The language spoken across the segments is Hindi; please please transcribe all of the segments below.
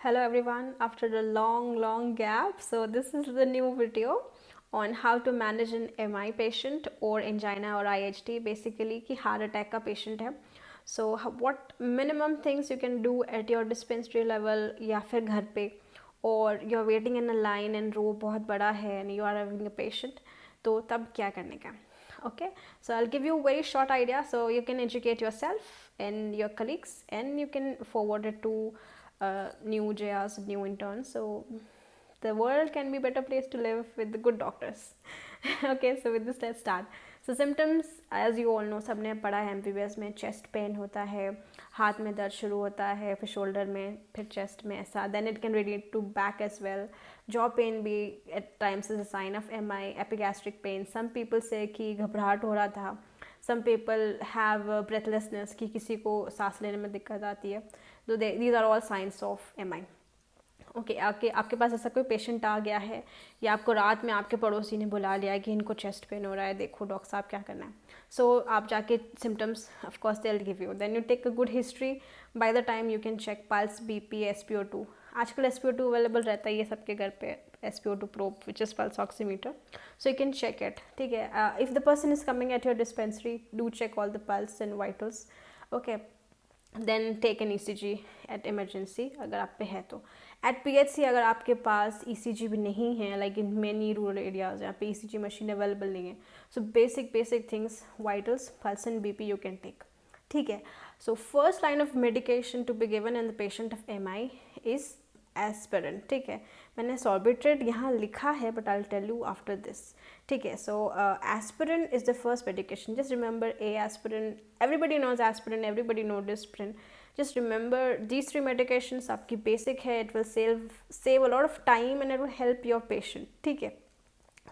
Hello everyone, after a long gap, so this is the new video on how to manage an MI patient or angina or IHT, basically कि heart attack का patient है. So what minimum things you can do at your dispensary level या फिर घर पे, or you're waiting in a line and row बहुत बड़ा है and you are having a patient, तो तब क्या करने का. Okay, so I'll give you a very short idea so you can educate yourself and your colleagues and you can forward it to new JRs, new interns. So the world can be a better place to live with the good doctors. Okay, so with this let's start. So symptoms, as you all know, सबने पढ़ा है MBBS में, चेस्ट पेन होता है, हाथ में दर्द शुरू होता है, फिर शोल्डर में, फिर चेस्ट में ऐसा. Then it can relate to back as well. Jaw pain भी at times is a sign of MI. Epigastric pain, some people say कि घबराहट हो रहा था. Some people have breathlessness कि किसी को सांस लेने में दिक्कत आती है. So these are all signs of MI. Okay आपके पास ऐसा कोई पेशेंट आ गया है या आपको रात में आपके पड़ोसी ने बुला लिया है कि इनको चेस्ट पेन हो रहा है, देखो डॉक्टर साहब क्या करना है. सो आप जाके symptoms of course they will give you. Then you take a good history. By the time you can check pulse, BP, SpO2. आजकल SpO2 अवेलेबल रहता है, ये सबके घर पे SpO2 probe which is pulse oximeter. So you can check it. ठीक है, if the person is coming at your dispensary, do check all the pulse and vitals. Okay, then take an ECG at emergency अगर आप पे है तो. एट PHC अगर आपके पास ECG भी नहीं है, like in many rural areas यहाँ पे ECG मशीन अवेलेबल नहीं है, so basic things, vitals, pulse and BP you can take. ठीक है, so first line of medication to be given in the patient of MI is aspirin. ठीक है, मैंने सॉर्बिट्रेट यहाँ लिखा है but I will tell you after this. ठीक है, so aspirin is the first medication. Just remember a aspirin, everybody knows aspirin, everybody know Disprin. Just remember these three medications आपकी basic है. It will save a lot of time and it will help your patient. ठीक है,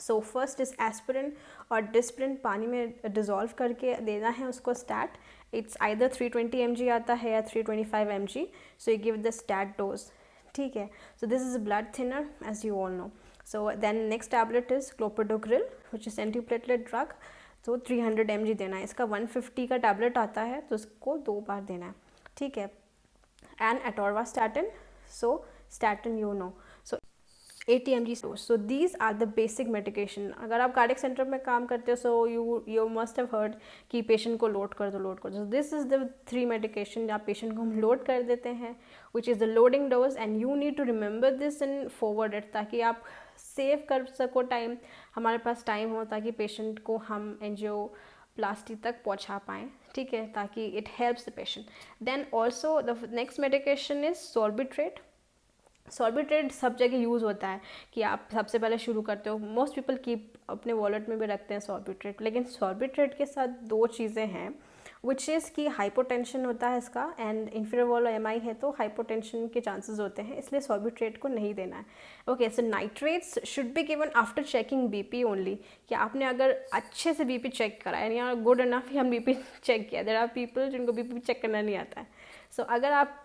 सो फर्स्ट इज एस्पिरिन और डिस्प्रिन पानी में डिज़ोल्व करके देना है उसको स्टैट. इट्स आइदर 320 mg आता है या 325 mg. So you give the stat dose. ठीक है, so this is a blood thinner as you all know. So then next tablet is clopidogrel which is antiplatelet drug. तो 300 mg देना है. इसका 150 का टैबलेट आता है तो इसको 2 बार देना है. ठीक है, and atorvastatin. So statin you know, so 80 mg dose. So these are the basic medication. अगर आप कार्डियक सेंटर में काम करते हो so you must have heard कि पेशेंट को लोड कर दो. So this is the 3 medication. आप पेशेंट को हम लोड कर देते हैं which is the loading dose and you need to remember this and forward it ताकि आप सेव कर सको टाइम, हमारे पास टाइम हो ताकि पेशेंट को हम एंजियोप्लास्टी तक पहुंचा पाएँ. ठीक है, ताकि it helps the patient. Then also the next medication is sorbitrate. Sorbitrate सब जगह यूज़ होता है कि आप सबसे पहले शुरू करते हो. मोस्ट पीपल कीप अपने वॉलेट में भी रखते हैं सॉर्बिट्रेट. लेकिन सॉर्बिट्रेट के साथ 2 चीज़ें हैं विच इज़ कि हाइपोटेंशन होता है इसका, एंड इन्फीरियर वॉल MI है तो हाइपोटेंशन के चांसेस होते हैं, इसलिए सॉर्बिट्रेट को नहीं देना है. Okay, so nitrates should be given after checking BP only. कि आपने अगर अच्छे से BP चेक करा है या गुड इनफ हम BP चेक किया. देयर आर पीपल जिनको BP चेक करना नहीं आता है. सो अगर आप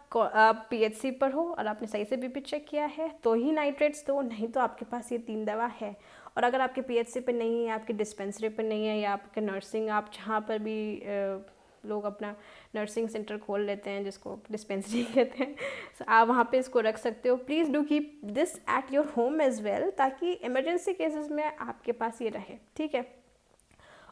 PHC पर हो और आपने सही से BP चेक किया है तो ही नाइट्रेट्स दो, नहीं तो आपके पास ये 3 दवा है. और अगर आपके PHC पे नहीं है, आपके डिस्पेंसरी पे नहीं है, या आपके नर्सिंग, आप जहाँ पर भी लोग अपना नर्सिंग सेंटर खोल लेते हैं जिसको डिस्पेंसरी कहते हैं, so आप वहाँ पे इसको रख सकते हो. Please do keep this at your home as well ताकि इमरजेंसी केसेस में आपके पास ये रहे. ठीक है,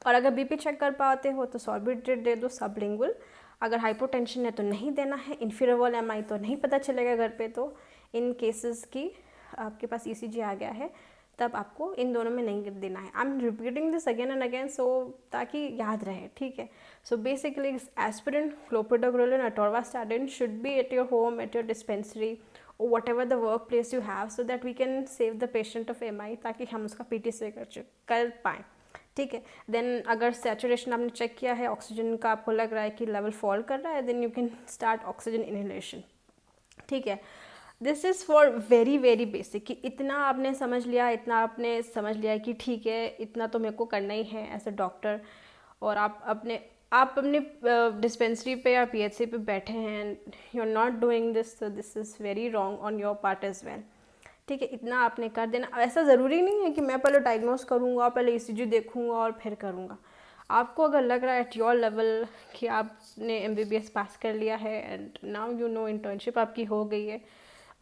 और अगर BP चेक कर पाते हो तो सॉर्बिट्रेट दे दो सबलिंगुअल. अगर हाइपोटेंशन है तो नहीं देना है. इन्फीरियर वॉल MI तो नहीं पता चलेगा घर पे. तो इन केसेस की आपके पास ECG आ गया है तब आपको इन दोनों में नहीं देना है. I am repeating this again and again so ताकि याद रहे. ठीक है, so basically aspirin, clopidogrel and atorvastatin should be eight your home, eight your dispensary or whatever the work place you have so that we can save the patient of MI ताकि हम उसका PTC कर पाएँ. ठीक है, देन अगर सैचुरेशन आपने चेक किया है, ऑक्सीजन का आपको लग रहा है कि लेवल फॉल कर रहा है, then you can start oxygen inhalation. ठीक है, this is for very basic कि इतना आपने समझ लिया कि ठीक है इतना तो मेरे को करना ही है एज अ डॉक्टर. और आप अपने डिस्पेंसरी पे या PHC पे बैठे हैं, you are not doing this, so this is very wrong on your part as well. ठीक है, इतना आपने कर देना. ऐसा ज़रूरी नहीं है कि मैं पहले डायग्नोस करूँगा, पहले ECG देखूँगा और फिर करूँगा. आपको अगर लग रहा है एट योर लेवल कि आपने MBBS पास कर लिया है and now you know internship आपकी हो गई है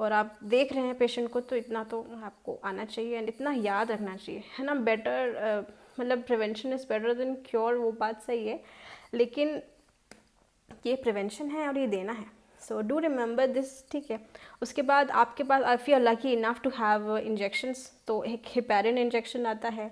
और आप देख रहे हैं पेशेंट को, तो इतना तो आपको आना चाहिए एंड इतना याद रखना चाहिए, है ना। बेटर मतलब prevention is better than cure, वो बात सही है, लेकिन ये प्रिवेंशन है और ये देना है। सो डू रिमेंबर दिस, ठीक है। उसके बाद आपके पास, if you are lucky enough to have injections, तो एक हेपेरिन इंजेक्शन आता है,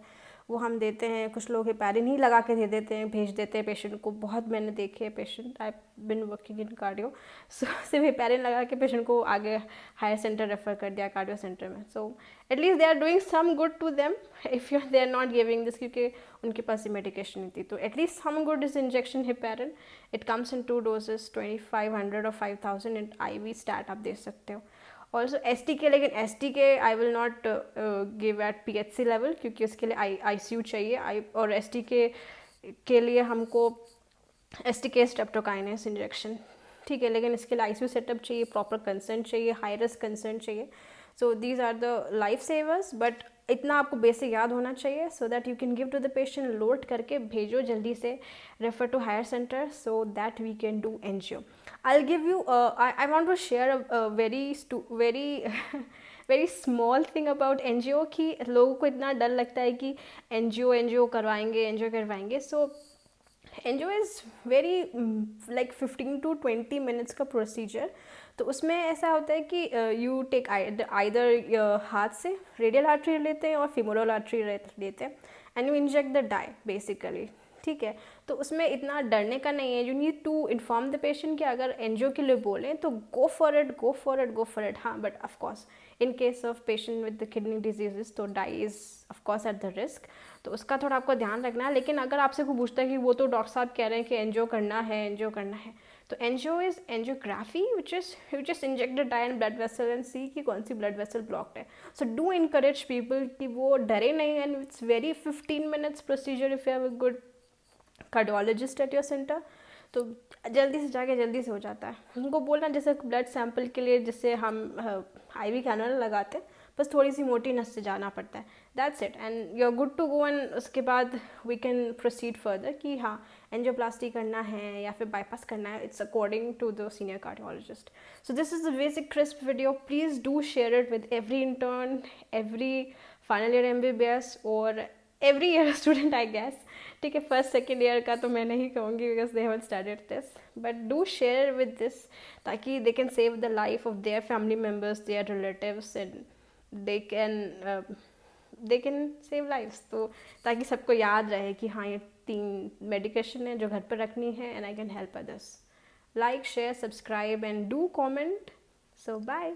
वो हम देते हैं। कुछ लोग हेपेरिन ही लगा के दे देते हैं, भेज देते हैं पेशेंट को। बहुत मैंने देखे हैं patient, I bin working in cardio, so सिर्फ हेपेरिन लगा के पेशेंट को आगे हायर सेंटर रेफर कर दिया, कार्डियो सेंटर में। So at least they are doing some good to them if you they are not giving this, क्योंकि उनके पास ये मेडिकेशन नहीं थी। तो at least some good is injection heparin. It comes in 2 doses, 2500 और 5000 एंड IV स्टैट आप दे सकते हो। ऑल्सो ST के, लेकिन ST के I will not give eight PHC level, क्योंकि उसके लिए ICU चाहिए। और ST के लिए हमको ST के स्ट्रेप्टोकाइनेस इंजेक्शन, ठीक है, लेकिन इसके लिए ICU सेटअप चाहिए, प्रॉपर कंसेंट चाहिए, हाई रिस्क कंसेंट चाहिए। So these are the life savers, but इतना आपको बेसिक याद होना चाहिए so that you can give to the patient, load करके भेजो जल्दी से, refer to higher centre so that we can do angio. I'll give you, I want to share a very small thing about NGO, कि लोगों को इतना डर लगता है कि NGO एनजियो करवाएंगे। सो NGO is very like 15 to 20 minutes का प्रोसीजर। तो उसमें ऐसा होता है कि यू टेक आइदर हाथ से रेडियल आर्टरी लेते हैं और फिमोरल आर्टरी लेते हैं, and you inject the dye basically, ठीक है। तो उसमें इतना डरने का नहीं है। You need to inform the patient कि अगर एनजियो के लिए बोलें तो गो फॉर इट। हाँ, but of course in case of patient with the kidney diseases, तो dye is of course at the risk, तो उसका थोड़ा आपको ध्यान रखना है। लेकिन अगर आपसे कोई पूछता है कि वो तो डॉक्टर साहब कह रहे हैं कि एनजियो करना है, तो angio is angiography, which is you just inject the dye in blood vessel and see कि कौन सी ब्लड वेसल ब्लॉक्ड है। सो डू इनकरेज पीपल कि वो डरे नहीं, and it's very 15 minutes procedure if you have a good cardiologist at your centre, तो जल्दी से जाके जल्दी से हो जाता है। उनको बोलना जैसे ब्लड सैंपल के लिए जैसे हम IV कैनल लगाते हैं, बस थोड़ी सी मोटी नस से जाना पड़ता है, that's it, and you are good to go. And उसके बाद वी कैन प्रोसीड फर्दर कि हाँ एंजियोप्लास्टी करना है या फिर बाईपास करना है, it's according to the senior cardiologist. So this is the basic crisp video, please do share it with every intern, every final year MBBS और every year student I guess, ठीक है। फर्स्ट सेकेंड ईयर का तो मैं नहीं कहूँगी because they haven't started this, but do share with this ताकि they can save the life of their family members, their relatives, and they can save lifes. तो ताकि सबको याद रहे कि हाँ ये 3 मेडिकेशन है जो घर पर रखनी है, and I can help others. Like, share, subscribe and do comment. So bye.